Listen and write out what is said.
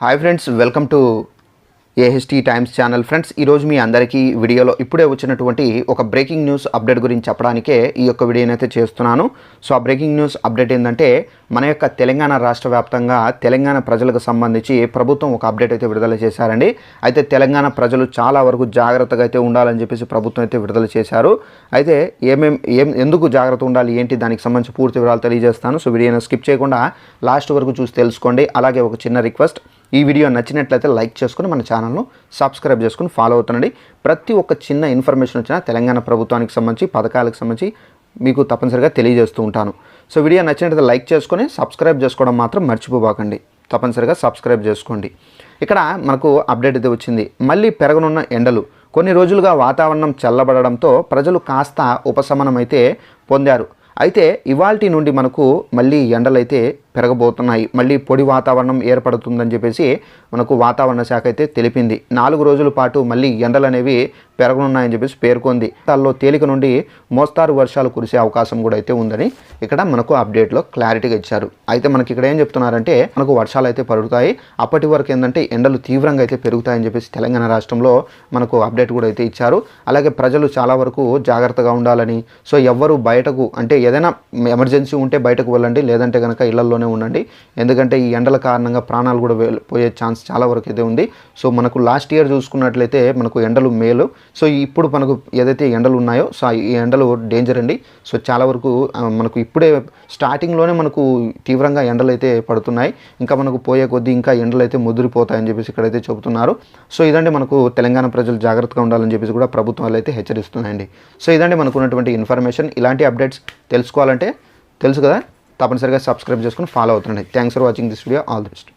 Hi friends, welcome to AHT times channel. Friends, ఈరోజు మీ అందరికీ వీడియోలో ఇప్పుడే వచ్చినటువంటి ఒక బ్రేకింగ్ న్యూస్ అప్డేట్ గురించి చెప్పడానికే ఈ యొక్క వీడియోని అయితే చేస్తున్నాను. సో ఆ బ్రేకింగ్ న్యూస్ అప్డేట్ ఏంటంటే, మన యొక్క తెలంగాణ రాష్ట్ర వ్యాప్తంగా తెలంగాణ ప్రజలకు సంబంధించి ప్రభుత్వం ఒక అప్డేట్ అయితే విడుదల చేశారండి. అయితే తెలంగాణ ప్రజలు చాలా వరకు జాగ్రత్తగా అయితే ఉండాలని చెప్పేసి ప్రభుత్వం అయితే విడుదల చేశారు. అయితే ఎందుకు జాగ్రత్త ఉండాలి, ఏంటి, దానికి సంబంధించి పూర్తి వివరాలు తెలియజేస్తాను. సో వీడియోని స్కిప్ చేయకుండా లాస్ట్ వరకు చూసి తెలుసుకోండి. అలాగే ఒక చిన్న రిక్వెస్ట్, ఈ వీడియో నచ్చినట్లయితే లైక్ చేసుకుని మన ఛానల్ను సబ్స్క్రైబ్ చేసుకుని ఫాలో అవుతుండండి. ప్రతి ఒక్క చిన్న ఇన్ఫర్మేషన్ వచ్చినా తెలంగాణ ప్రభుత్వానికి సంబంధించి పథకాలకు సంబంధించి మీకు తప్పనిసరిగా తెలియజేస్తూ ఉంటాను. సో వీడియో నచ్చినట్లయితే లైక్ చేసుకొని సబ్స్క్రైబ్ చేసుకోవడం మాత్రం మర్చిపోబాకండి. తప్పనిసరిగా సబ్స్క్రైబ్ చేసుకోండి. ఇక్కడ మనకు అప్డేట్ అయితే వచ్చింది. మళ్ళీ పెరగనున్న ఎండలు. కొన్ని రోజులుగా వాతావరణం చల్లబడడంతో ప్రజలు కాస్త ఉపశమనం అయితే పొందారు. అయితే ఇవాల్టి నుండి మనకు మళ్ళీ ఎండలైతే పెరగబోతున్నాయి. మళ్ళీ పొడి వాతావరణం ఏర్పడుతుందని చెప్పేసి మనకు వాతావరణ శాఖ అయితే తెలిపింది. 4 రోజుల పాటు మళ్ళీ ఎండలు అనేవి పెరగనున్నాయని చెప్పేసి పేర్కొంది. దానిలో తేలిక నుండి మోస్తారు వర్షాలు కురిసే అవకాశం కూడా అయితే ఉందని ఇక్కడ మనకు అప్డేట్లో క్లారిటీగా ఇచ్చారు. అయితే మనకి ఇక్కడ ఏం చెప్తున్నారంటే, మనకు వర్షాలు అయితే పడుతాయి, అప్పటి వరకు ఏంటంటే ఎండలు తీవ్రంగా అయితే పెరుగుతాయని చెప్పేసి తెలంగాణ రాష్ట్రంలో మనకు అప్డేట్ కూడా అయితే ఇచ్చారు. అలాగే ప్రజలు చాలా వరకు జాగ్రత్తగా ఉండాలని, సో ఎవ్వరు బయటకు అంటే ఏదైనా ఎమర్జెన్సీ ఉంటే బయటకు వెళ్ళండి, లేదంటే కనుక ఇళ్లలోనే ఉండండి. ఎందుకంటే ఈ ఎండల కారణంగా ప్రాణాలు కూడా పోయే ఛాన్స్ చాలా వరకు అయితే ఉంది. సో మనకు లాస్ట్ ఇయర్ చూసుకున్నట్లయితే మనకు ఎండలు మేలు. సో ఇప్పుడు మనకు ఏదైతే ఎండలు ఉన్నాయో, సో ఈ ఎండలు డేంజర్ అండి. సో చాలా వరకు మనకు ఇప్పుడే స్టార్టింగ్లోనే మనకు తీవ్రంగా ఎండలు అయితే పడుతున్నాయి. ఇంకా మనకు పోయే కొద్దీ ఇంకా ఎండలు అయితే ముదిరిపోతాయని చెప్పేసి ఇక్కడైతే చెబుతున్నారు. సో ఇదండి మనకు తెలంగాణ ప్రజలు జాగ్రత్తగా ఉండాలని చెప్పేసి కూడా ప్రభుత్వాలు అయితే హెచ్చరిస్తున్నాయండి. సో ఇదండి మనకు ఉన్నటువంటి ఇన్ఫర్మేషన్. ఇలాంటి అప్డేట్స్ తెలుసుకోవాలంటే తెలుసు కదా, తప్పనిసరిగా సబ్స్క్రైబ్ చేసుకుని ఫాలో అవుతుండండి. Thanks for watching this video. All the best.